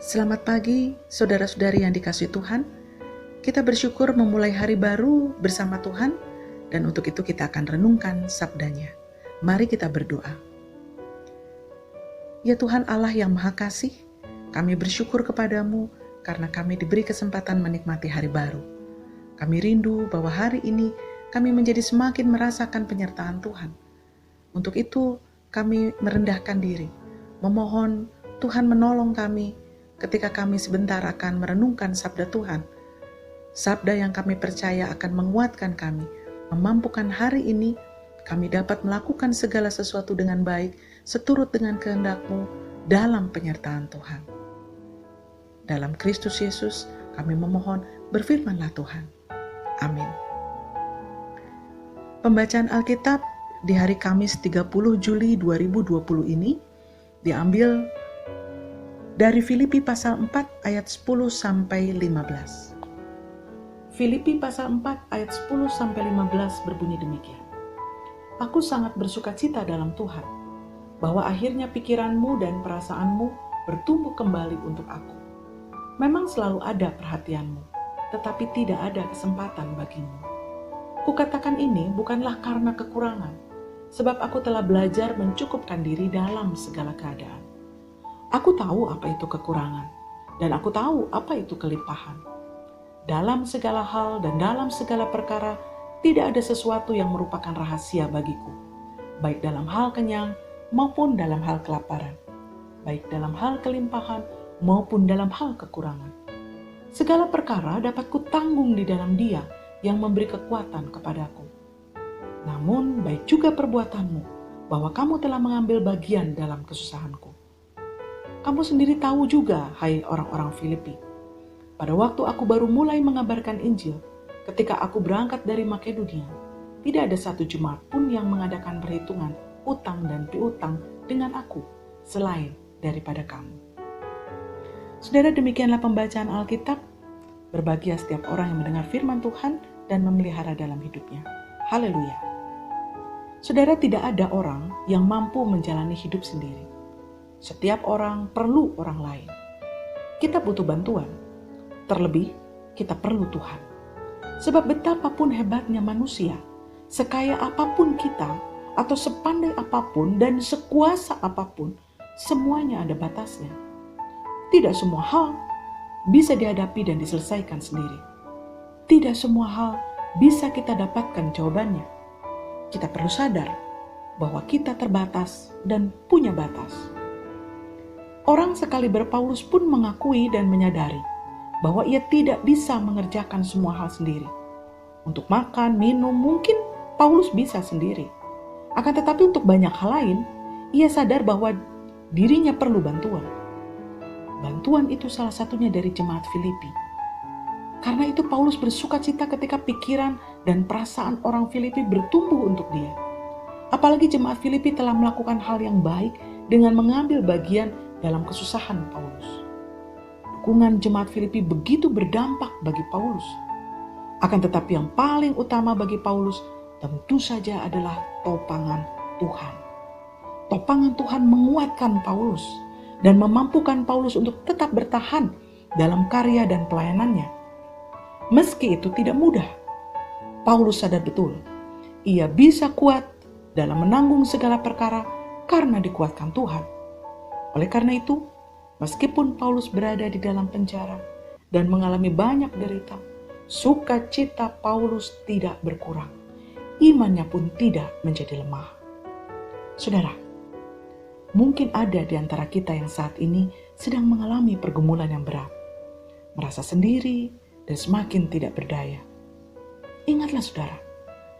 Selamat pagi, saudara-saudari yang dikasihi Tuhan. Kita bersyukur memulai hari baru bersama Tuhan, dan untuk itu kita akan renungkan sabdanya. Mari kita berdoa. Ya Tuhan Allah yang Maha Kasih, kami bersyukur kepadamu karena kami diberi kesempatan menikmati hari baru. Kami rindu bahwa hari ini kami menjadi semakin merasakan penyertaan Tuhan. Untuk itu kami merendahkan diri, memohon Tuhan menolong kami ketika kami sebentar akan merenungkan sabda Tuhan. Sabda yang kami percaya akan menguatkan kami, memampukan hari ini kami dapat melakukan segala sesuatu dengan baik, seturut dengan kehendak-Mu dalam penyertaan Tuhan. Dalam Kristus Yesus kami memohon, berfirmanlah Tuhan. Amin. Pembacaan Alkitab di hari Kamis 30 Juli 2020 ini diambil dari Filipi pasal 4 ayat 10 sampai 15. Filipi pasal 4 ayat 10 sampai 15 berbunyi demikian. Aku sangat bersukacita dalam Tuhan, bahwa akhirnya pikiranmu dan perasaanmu bertumbuh kembali untuk aku. Memang selalu ada perhatianmu, tetapi tidak ada kesempatan bagimu. Kukatakan ini bukanlah karena kekurangan, sebab aku telah belajar mencukupkan diri dalam segala keadaan. Aku tahu apa itu kekurangan, dan aku tahu apa itu kelimpahan. Dalam segala hal dan dalam segala perkara, tidak ada sesuatu yang merupakan rahasia bagiku, baik dalam hal kenyang maupun dalam hal kelaparan, baik dalam hal kelimpahan maupun dalam hal kekurangan. Segala perkara dapat kutanggung di dalam Dia yang memberi kekuatan kepadaku. Namun baik juga perbuatanmu, bahwa kamu telah mengambil bagian dalam kesusahanku. Kamu sendiri tahu juga, hai orang-orang Filipi, pada waktu aku baru mulai mengabarkan Injil, ketika aku berangkat dari Makedonia, tidak ada satu jemaat pun yang mengadakan perhitungan utang dan piutang dengan aku, selain daripada kamu. Saudara, demikianlah pembacaan Alkitab. Berbahagia setiap orang yang mendengar firman Tuhan dan memelihara dalam hidupnya. Haleluya. Saudara, tidak ada orang yang mampu menjalani hidup sendiri. Setiap orang perlu orang lain. Kita butuh bantuan. Terlebih, kita perlu Tuhan. Sebab betapapun hebatnya manusia, sekaya apapun kita, atau sepandai apapun dan sekuasa apapun, semuanya ada batasnya. Tidak semua hal bisa dihadapi dan diselesaikan sendiri. Tidak semua hal bisa kita dapatkan jawabannya. Kita perlu sadar bahwa kita terbatas dan punya batas. Orang sekaliber Paulus pun mengakui dan menyadari bahwa ia tidak bisa mengerjakan semua hal sendiri. Untuk makan, minum, mungkin Paulus bisa sendiri. Akan tetapi untuk banyak hal lain, ia sadar bahwa dirinya perlu bantuan. Bantuan itu salah satunya dari jemaat Filipi. Karena itu Paulus bersukacita ketika pikiran dan perasaan orang Filipi bertumbuh untuk dia. Apalagi jemaat Filipi telah melakukan hal yang baik dengan mengambil bagian dalam kesusahan Paulus. Dukungan jemaat Filipi begitu berdampak bagi Paulus. Akan tetapi yang paling utama bagi Paulus tentu saja adalah topangan Tuhan. Topangan Tuhan menguatkan Paulus dan memampukan Paulus untuk tetap bertahan dalam karya dan pelayanannya. Meski itu tidak mudah, Paulus sadar betul ia bisa kuat dalam menanggung segala perkara karena dikuatkan Tuhan. Oleh karena itu, meskipun Paulus berada di dalam penjara dan mengalami banyak derita, sukacita Paulus tidak berkurang. Imannya pun tidak menjadi lemah. Saudara, mungkin ada di antara kita yang saat ini sedang mengalami pergumulan yang berat, merasa sendiri dan semakin tidak berdaya. Ingatlah saudara,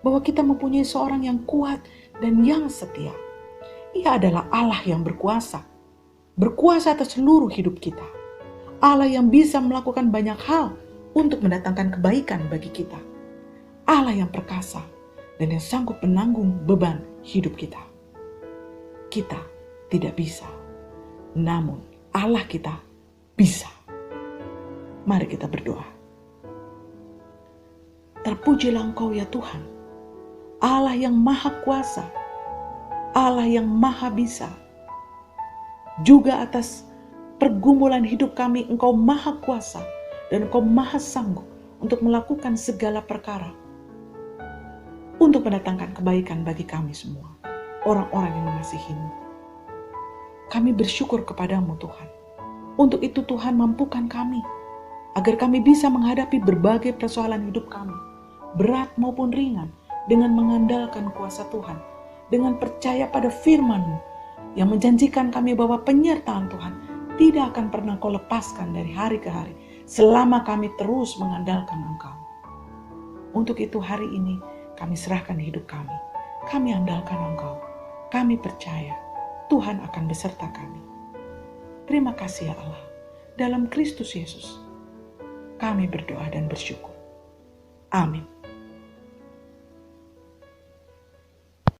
bahwa kita mempunyai seorang yang kuat dan yang setia. Ia adalah Allah yang berkuasa atas seluruh hidup kita. Allah yang bisa melakukan banyak hal untuk mendatangkan kebaikan bagi kita. Allah yang perkasa dan yang sanggup menanggung beban hidup kita. Kita tidak bisa, namun Allah kita bisa. Mari kita berdoa. Terpujilah Engkau ya Tuhan, Allah yang maha kuasa, Allah yang maha bisa, juga atas pergumulan hidup kami, Engkau maha kuasa dan Engkau maha sanggup untuk melakukan segala perkara, untuk mendatangkan kebaikan bagi kami semua, orang-orang yang mengasihi-Mu. Kami bersyukur kepadamu Tuhan. Untuk itu Tuhan, mampukan kami, agar kami bisa menghadapi berbagai persoalan hidup kami, berat maupun ringan, dengan mengandalkan kuasa Tuhan, dengan percaya pada firman-Mu, yang menjanjikan kami bahwa penyertaan Tuhan tidak akan pernah Kau lepaskan dari hari ke hari, selama kami terus mengandalkan Engkau. Untuk itu hari ini kami serahkan hidup kami. Kami andalkan Engkau. Kami percaya Tuhan akan beserta kami. Terima kasih ya Allah. Dalam Kristus Yesus kami berdoa dan bersyukur. Amin.